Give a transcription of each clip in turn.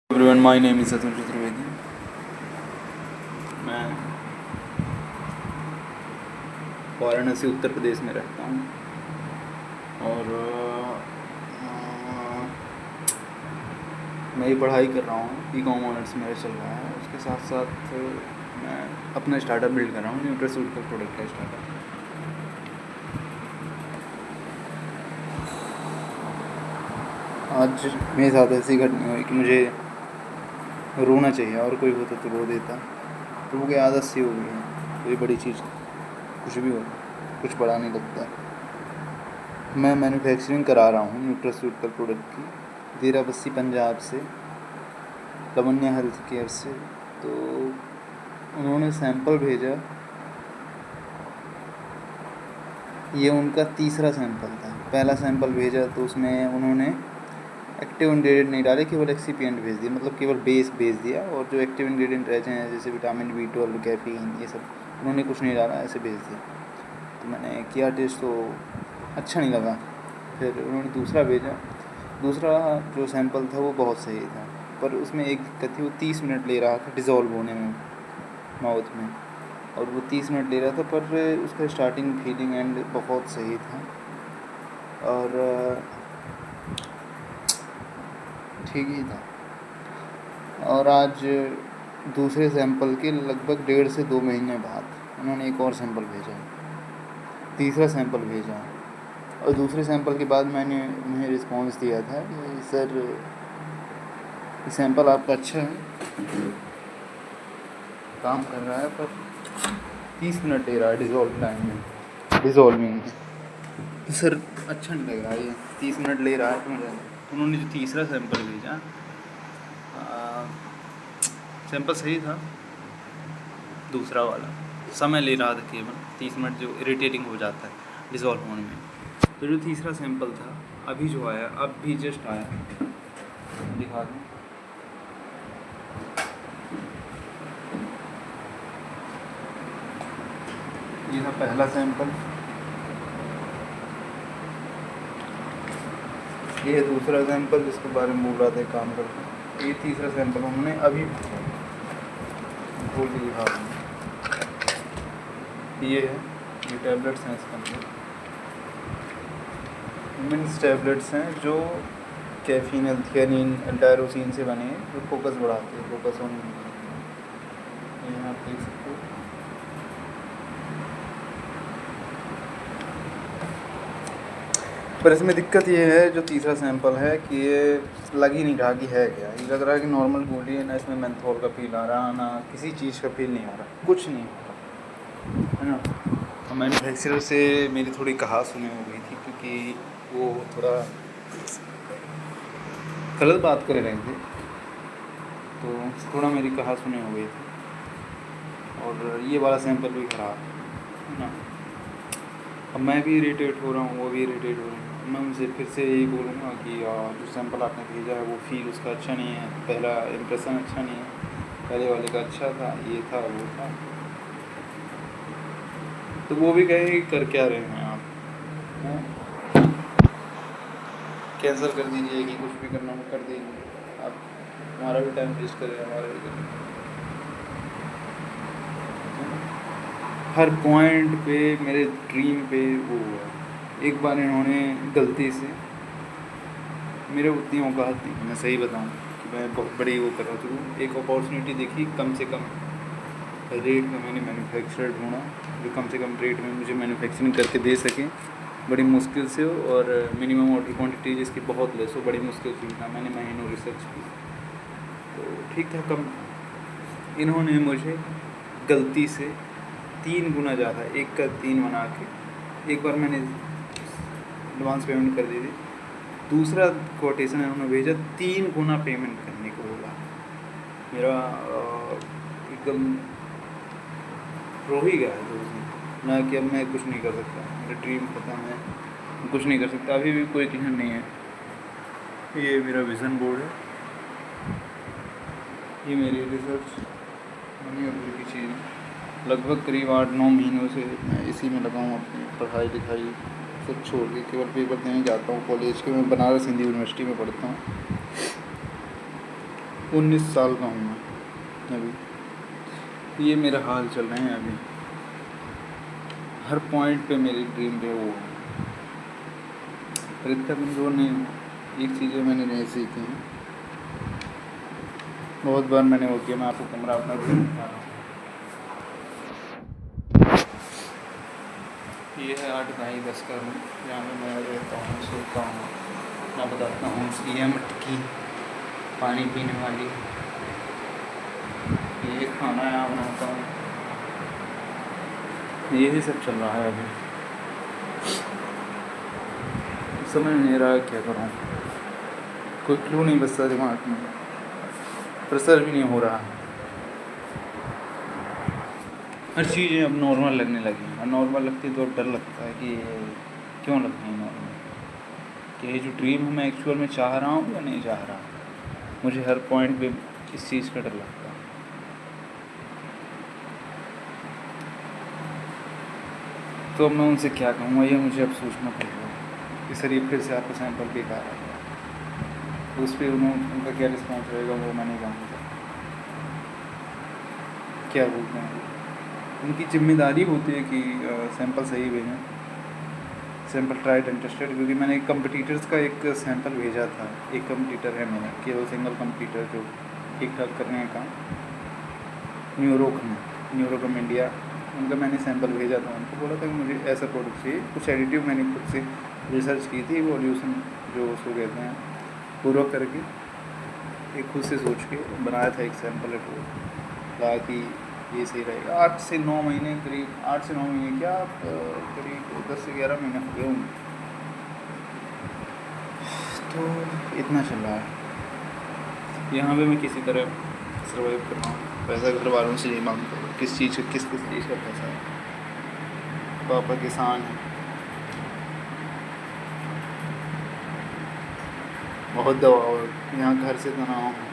Everyone, my name is Sachin Chaturvedi. मैं वाराणसी उत्तर प्रदेश में रहता हूँ और मैं ये पढ़ाई कर रहा हूँ। बीकॉम ऑनर्स मेरा चल रहा है। उसके साथ साथ मैं अपना स्टार्टअप बिल्ड कर रहा हूँ, न्यूट्रास्यूटिकल प्रोडक्ट का स्टार्टअप। आज मेरे साथ ऐसी घटना हुई कि मुझे रोना चाहिए और कोई होता तो रो देता। तो वो की आदत सी हो गई है। कोई बड़ी चीज़ कुछ भी हो, कुछ बड़ा नहीं लगता। मैं मैन्युफैक्चरिंग करा रहा हूँ न्यूट्रास्यूटिकल प्रोडक्ट की, देराबस्सी पंजाब से, लवन्या हेल्थ केयर से। तो उन्होंने सैंपल भेजा, ये उनका तीसरा सैंपल था। पहला सैंपल भेजा तो उसमें उन्होंने एक्टिव इंग्रेडिएंट नहीं डाले, केवल एक्सीपिएंट भेज दिया, मतलब केवल बेस भेज दिया। और जो एक्टिव इंग्रेडिएंट रहते हैं जैसे विटामिन B12, कैफीन, ये सब उन्होंने कुछ नहीं डाला, ऐसे भेज दिया। तो मैंने किया टेस्ट तो अच्छा नहीं लगा। फिर उन्होंने दूसरा भेजा। दूसरा जो सैंपल था वो बहुत सही था, पर उसमें एक दिक्कत थी, वो 30 मिनट ले रहा था डिज़ोल्व होने में माउथ में। और वो 30 मिनट ले रहा था, पर उसका स्टार्टिंग फीलिंग एंड बहुत सही था और ठीक ही था। और आज दूसरे सैंपल के लगभग 1.5 से 2 महीने बाद उन्होंने एक और सैंपल भेजा, तीसरा सैंपल भेजा। और दूसरे सैंपल के बाद मैंने उन्हें रिस्पॉन्स दिया था कि सर, ये सैंपल आपका अच्छा है, काम कर रहा है, पर 30 मिनट ले रहा है डिज़ोल्विंग में। तो सर अच्छा नहीं लग रहा है, ये 30 मिनट ले रहा है। तो उन्होंने जो तीसरा सैंपल भेजा, सैंपल सही था, दूसरा वाला समय ले रहा था केवल 30 मिनट, जो इरिटेटिंग हो जाता है डिज़ोल्व होने में। तो जो तीसरा सैंपल था अभी जो आया, अब भी जस्ट आया, दिखा दूँ। ये था पहला सैंपल, ये है दूसरा सैंपल जिसके बारे में बोल रहा था काम करके। ये तीसरा सैंपल हमने अभी खोल के दिखा दूँ। ये है, ये टैबलेट्स हैं इसके अंदर, मीन्स टैबलेट्स हैं जो कैफीन, एल्थियानिन, टायरोसिन से बने हैं, जो फोकस बढ़ाते हैं, फोकस ऑन। यहाँ आप देख सकते हो। पर इसमें दिक्कत ये है, जो तीसरा सैंपल है, कि ये लग ही नहीं रहा कि है क्या। ये लग रहा है कि नॉर्मल गोली है, ना इसमें मेंथोल का फील आ रहा, ना किसी चीज़ का फील नहीं आ रहा, कुछ नहीं है ना। तो मैन्युफैक्चरर से मेरी थोड़ी कहा सुनी हो गई थी, क्योंकि वो थोड़ा गलत बात कर रहे थे, तो थोड़ा मेरी कहा सुनी हो गई थी। और ये वाला सैंपल भी ख़राब है ना। अब मैं भी इरिटेट हो रहा हूँ, वो भी इरिटेट हो रहे हैं। मैं उनसे फिर से यही बोलूँगा कि जो सैंपल आपने भेजा है वो फील उसका अच्छा नहीं है, पहला इम्प्रेशन अच्छा नहीं है, पहले वाले का अच्छा था, ये था वो था। तो वो भी कहे कि कर क्या रहे हैं आप, कैंसिल कर दीजिए, कि कुछ भी करना हो कर दीजिए, आप हमारा भी टाइम वेस्ट करें, हमारा भी करें। हर पॉइंट पे मेरे ड्रीम पे वो हुआ। एक बार इन्होंने गलती से, मेरे उतनी औकात नहीं, मैं सही बताऊँ कि मैं बहुत बड़ी वो कर रहा था, एक अपॉर्चुनिटी देखी कम से कम रेट में, मैंने मैन्युफैक्चरर ढूंढा जो कम से कम रेट में मुझे मैन्युफैक्चरिंग करके दे सकें, बड़ी मुश्किल से हो, और मिनिमम ऑर्डर क्वांटिटी जिसकी बहुत लेस हो, बड़ी मुश्किल से मिला। मैंने महीनों रिसर्च की, तो ठीक था कम। इन्होंने मुझे गलती से 3 गुना ज़्यादा, 1 का 3 बना के, एक बार मैंने एडवांस पेमेंट कर दी थी, दूसरा कोटेशन इन्होंने भेजा 3 गुना पेमेंट करने को बोला। मेरा एकदम रो ही गया है तो उसमें ना, कि अब मैं कुछ नहीं कर सकता, मेरा ड्रीम खत्म है, कुछ नहीं कर सकता। अभी भी कोई क्लियर नहीं है। ये मेरा विज़न बोर्ड है, ये मेरी रिसर्च मनी अभी की चीज़। लगभग करीब 8-9 महीनों से मैं इसी में लगा हूँ, अपनी पढ़ाई लिखाई सब छोड़ के केवल पेपर देने जाता हूँ कॉलेज के। मैं बनारस हिंदू यूनिवर्सिटी में पढ़ता हूँ। 19 साल का हूँ मैं अभी। ये मेरा हाल चल रहे हैं अभी, हर पॉइंट पे मेरी ड्रीम पे वो पर इतना कमज़ोर नहीं हूँ। एक चीज़ें मैंने नहीं सीखी हैं, बहुत बार मैंने वो किया। मैं आपको कमरा अपना रूम दिखा रहा हूँ। ये है 8 ढाई 10 का रूम, जहाँ पे मैं रहता हूँ, सोता हूँ। मैं बताता हूँ, ये मटकी पानी पीने वाली, ये खाना यहाँ बनाता हूँ, यही सब चल रहा है अभी। समझ नहीं रहा क्या करूँ, कोई क्लू नहीं बचता दिमाग में, प्रेशर भी नहीं हो रहा। हर चीज़ें अब नॉर्मल लगने लगी, और नॉर्मल लगती तो अब डर लगता है कि ये क्यों लग रही है नॉर्मल, कि ये जो ड्रीम है मैं एक्चुअल में चाह रहा हूँ या नहीं चाह रहा। मुझे हर पॉइंट पे इस चीज़ का डर लगता है। तो अब मैं उनसे क्या कहूँगा, ये मुझे अब सोचना पड़ेगा कि सर ये फिर से आपका सैंपल बेकार आ गया। उस पर उनका क्या रिस्पॉन्स रहेगा वो मैं नहीं जानता। क्या बोलते हैं, उनकी जिम्मेदारी होती है कि सैंपल सही भेजें, सैंपल ट्राइड एंड टेस्टेड। क्योंकि मैंने एक कंपटीटर्स का एक सैंपल भेजा था, एक कंपटीटर है मेरा केवल सिंगल कंपटीटर जो ठीक ठाक करने का, न्यूरोकम इंडिया, उनका मैंने सैंपल भेजा था। उनको बोला था कि मुझे ऐसा प्रोडक्ट चाहिए। कुछ एडिटिव मैंने खुद से रिसर्च की थी, वॉल्यूशन जो उसको कहते हैं पूरा करके, एक खुद से सोच के बनाया था एक सैंपल रिपोर्ट। कहा कि ये सही रहेगा। 8 से 9 महीने करीब, 8 से 9 महीने क्या, करीब 10 से 11 महीने हो गए होंगे। तो इतना चल रहा है यहाँ पे। मैं किसी तरह सर्वाइव कर रहा हूँ। पैसा घर वालों से नहीं मांगता। किस चीज़ का किस चीज़ का पैसा है। पापा किसान हैं, बहुत दबाव है यहाँ, घर से तनाव है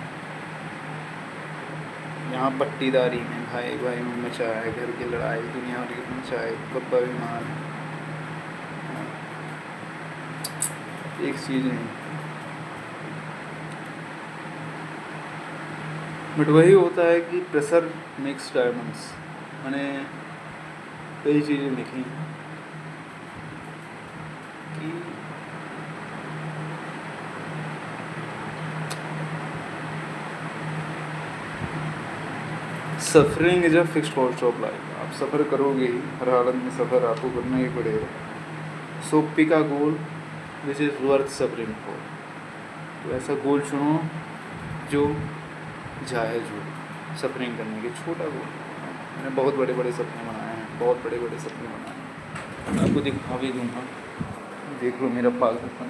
यहाँ, पट्टीदारी में भाई भाई में मचा है, घर की लड़ाई दुनिया की मचा है, पप्पा बीमार है, एक चीज़ नहीं। बट वही होता है कि प्रेशर मेक्स डायमंड्स। मैंने कई चीज़ें लिखी हैं कि suffering is a fixed cost of life. आप सफ़र करोगे ही, हर हालत में सफ़र आपको करना ही पड़ेगा। So pick a goal which is worth suffering for. तो ऐसा गोल चुनो जो जायज़ हो सफरिंग करने के। छोटा गोल, मैंने बहुत बड़े बड़े सपने बनाए हैं, बहुत बड़े बड़े सपने बनाए हैं। मैं आपको दिखा भी दूँगा, देख लो मेरा पागलपन।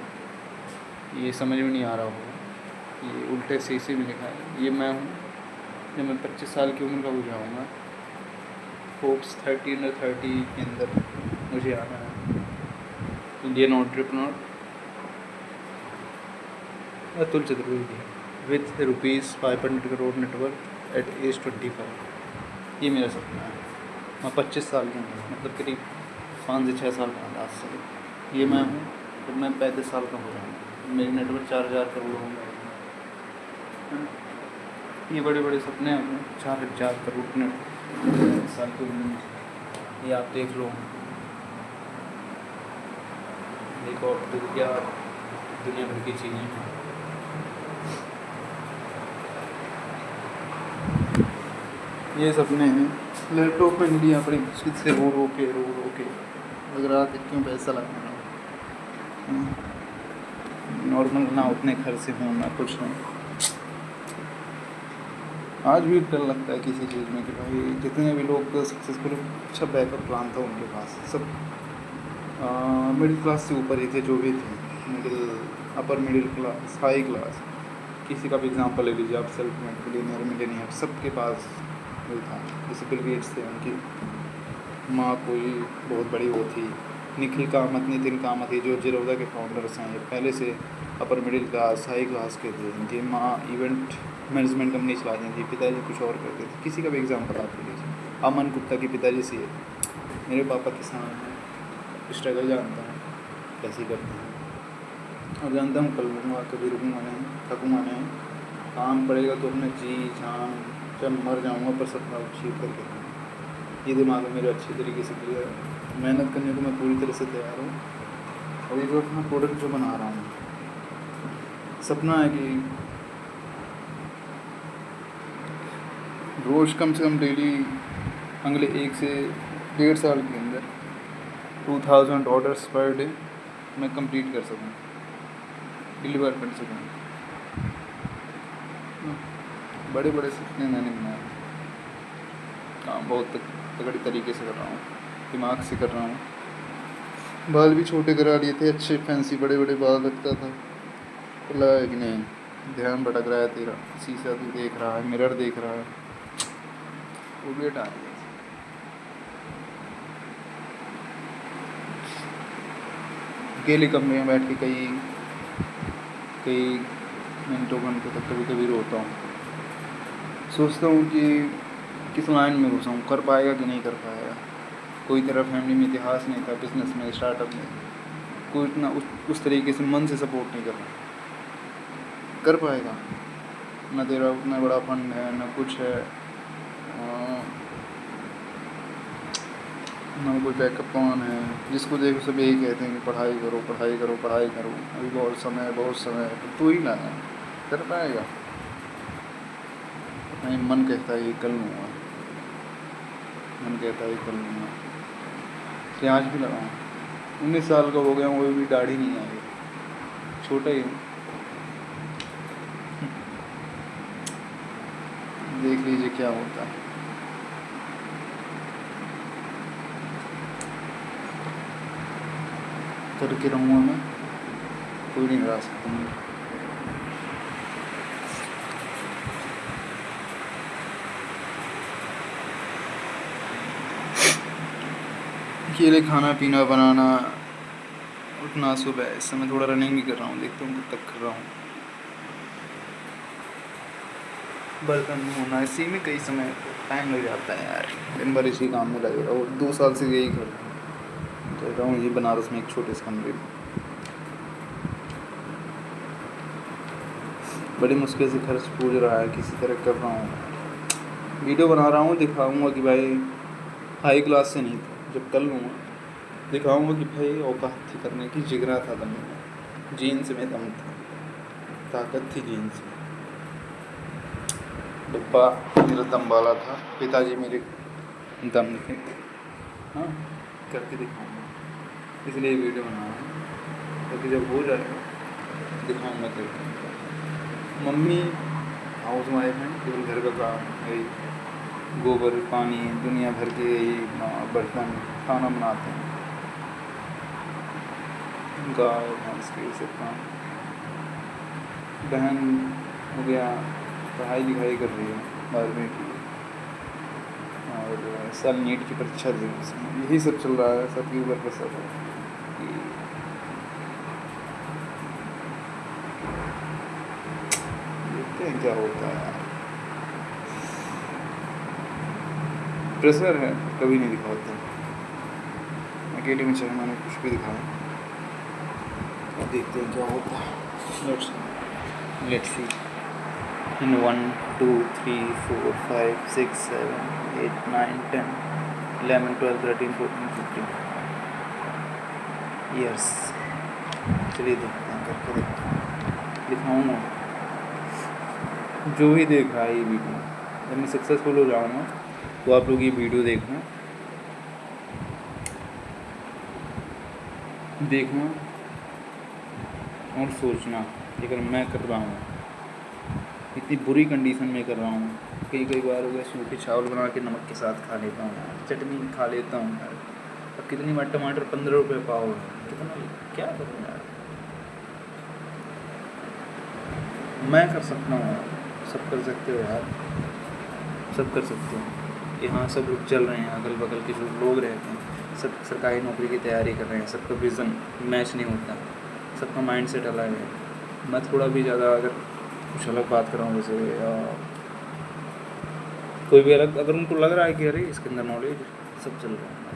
ये समझ में नहीं आ रहा होगा, ये उल्टे शीशे में लिखा है, ये मैं हूँ जब मैं 25 साल की उम्र का हो जाऊँगा। होप्स 30 अंडर 30 के अंदर मुझे आना है। Indian entrepreneur Atul Chaturvedi with ₹500 crore net worth at age 25। ये मेरा सपना है। मैं 25 साल की हूँ, मतलब करीब 5 से 6 साल का आज से। ये मैं हूँ जब मैं 35 साल का हो जाऊँगा, मेरी नेटवर्क 4000 करोड़ होंगे। ये बड़े बड़े सपने हैं, 4000 करोड़ नेट साल की उम्र में। ये आप देख लो, एक और दुनिया भर की चीज़ें हैं। ये सपने हैं। लैपटॉप में लिया बड़ी मुश्किल से रो के लग रहा था क्यों पैसा लगाना। नॉर्मल ना उतने खर्च से हों ना कुछ नहीं। आज भी डर लगता है किसी चीज़ में कि भाई जितने भी लोग सक्सेसफुल, अच्छा बैकअप प्लान था उनके पास, सब मिडिल क्लास से ऊपर ही थे जो भी थे, upper middle class, high class. किसी का भी एग्जांपल ले लीजिए आप, सेल्फ मेड मिलियनियर, सबके पास वही था। जैसे बिल गेट्स थे, उनकी माँ कोई बहुत बड़ी वो थी। नितिन कामत ही जो जीरोधा के फाउंडर्स हैं, ये पहले से upper middle class high class के थे। इनकी माँ इवेंट मैनेजमेंट कंपनी चलाती थी, पिताजी कुछ और करते थे। किसी का भी एग्जाम्पल आप ले लीजिए, अमन गुप्ता की पिताजी से, मेरे पापा किसान हैं, स्ट्रगल जानता हूँ कैसे करते हैं, और जानता हूँ कल रुकूँगा कभी रुकूँगा नहीं, थकूँगा नहीं, काम पड़ेगा तो अपने जी जान जब मर जाऊँगा पर सपना अचीव करके रहूँगा। ये दिमाग में मेरे अच्छी तरीके से क्लियर है। मेहनत करने को मैं पूरी तरह से तैयार हूँ। और ये जो अपना प्रोडक्ट जो बना रहा हूँ, सपना है कि रोज़ कम से कम डेली अगले 1 से 1.5 साल के अंदर 2000 ऑर्डर्स पर डे मैं कंप्लीट कर सकूँ, डिलीवर कर सकूँ। बड़े बड़े सपने मैंने बनाए, काम बहुत तगड़ी तरीके से कर रहा हूँ, दिमाग से कर रहा हूँ। बाल भी छोटे करा लिए थे, अच्छे फैंसी बड़े बड़े बाल रखता था, तो लगा कि नहीं ध्यान भटक रहा है तेरा, शीशा तू देख रहा है, मिरर देख रहा है, वो भी हटा दिया। अकेले कमरे में बैठ के कई मिनटों घंटों तक कभी कभी रोता हूँ। सोचता हूँ कि किस लाइन में घुसा हूँ, कर पाएगा कि नहीं कर पाएगा। कोई तेरा फैमिली में इतिहास नहीं था, बिजनेस में, स्टार्टअप में कोई इतना उस तरीके से मन से सपोर्ट नहीं कर रहा। कर पाएगा ना, तेरा उतना बड़ा फंड है ना कुछ है, ना कोई बैकअप प्लान है। जिसको देखो सब यही कहते हैं कि पढ़ाई करो पढ़ाई करो पढ़ाई करो, अभी बहुत समय है, तो तू ही ना कर पाएगा। नहीं, मन कहता है ये कर लूँगा, मन कहता है ये कर लूँगा। इसलिए आज भी लगाऊँ, 19 साल का हो गया हूँ, वो भी दाढ़ी नहीं आई, छोटा ही हूँ। देख लीजिए क्या होता है। करके रहूँगा मैं, कोई नहीं हरा सकता मुझे। अकेले खाना पीना बनाना, उठना सुबह, इस समय थोड़ा रनिंग भी कर रहा हूँ, देखता हूँ कब तक कर रहा हूँ। बर्तन धोना, इसी में कई समय टाइम लग जाता है यार, दिन भर इसी काम में लगेगा। और 2 साल से यही कर रहा हूँ, ये बनारस में एक छोटे से कमरे में बड़ी मुश्किल से खर्च पूछ रहा है, किसी तरह कर रहा हूँ। वीडियो बना रहा हूँ, दिखाऊंगा कि भाई हाई क्लास से नहीं था, जब कर लूँगा दिखाऊंगा कि भाई औकात थी करने की, जिगरा था दम में, जीन्स में दम था, ताकत थी जीन्स में। डिब्बा मेरा दम वाला था, पिताजी मेरे दम थे। हाँ, करके दिखाऊंगा, इसलिए वीडियो बना रहा हूँ, ताकि जब हो जाएगा दिखाऊंगा करके। मम्मी हाउस वाइफ हैं, केवल घर का काम है, गोबर पानी दुनिया भर के यही बर्तन खाना बनाते हैं, गाय भैंस के सब काम। बहन हो गया, पढ़ाई लिखाई कर रही है 12वीं की, और साल नीट की परीक्षा दे रही है। यही सब चल रहा है, सबके ऊपर प्रेशर है कि देखते हैं क्या होता है। प्रेशर है, कभी नहीं दिखाता। अकेले में चाहे मैंने कुछ भी दिखाया, अब देखते हैं क्या होता है। Let's see. In 1 2 3 4 5 6 7 8 9 10 11 12 13 14 15 years. चलिए देखते हैं, करके देखते हैं, दिखाऊँगा जो भी देख रहा है ये वीडियो। जब मैं सक्सेसफुल हो जाऊँगा तो आप लोग ये वीडियो देखना और सोचना कि अगर मैं कर रहा हूँ, इतनी बुरी कंडीशन में कर रहा हूँ, कई बार हो गया सूखे चावल बना के नमक के साथ खा लेता हूँ, चटनी खा लेता हूँ यार। अब कितनी बार टमाटर 15 रुपये पाव है, कितना क्या करूँ यार। मैं कर सकता हूँ यार, सब कर सकते हो यार, सब कर सकते हो। यहाँ सब लोग चल रहे हैं, अगल बगल के जो लोग रहते हैं सब सरकारी नौकरी की तैयारी कर रहे हैं, सबका विज़न मैच नहीं होता, सबका माइंड सेट अलग है। मैं थोड़ा भी ज़्यादा अगर कुछ अलग बात कर रहा हूँ, जैसे कोई भी अलग, अगर उनको लग रहा है कि अरे इसके अंदर नॉलेज, सब चल रहा है,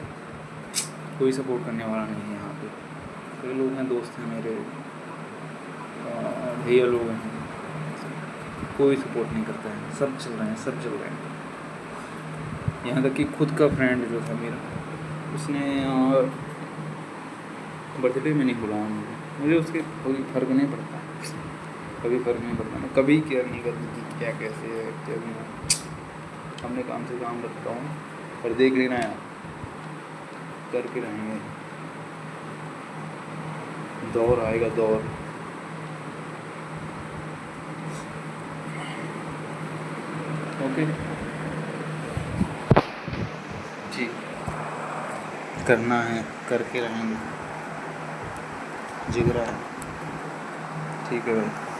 कोई सपोर्ट करने वाला नहीं है यहाँ पे। कई लोग हैं, दोस्त हैं मेरे, भैया लोग हैं, कोई सपोर्ट नहीं करता है, सब चल रहे हैं, सब चल रहे हैं। यहाँ तक कि खुद का फ्रेंड जो था मेरा, उसने बर्थडे में नहीं बुलाया मुझे उसके कोई फ़र्क नहीं पड़ता, कभी फ़र्क नहीं पड़ता, मैं कभी केयर नहीं करती कि क्या कैसे है क्या नहीं है। अपने काम से काम रखता हूँ, पर देख लेना यार, करके रहेंगे, दौर आएगा दौर। ओके जी, करना है, करके रहेंगे, जिगरा है। ठीक है भाई।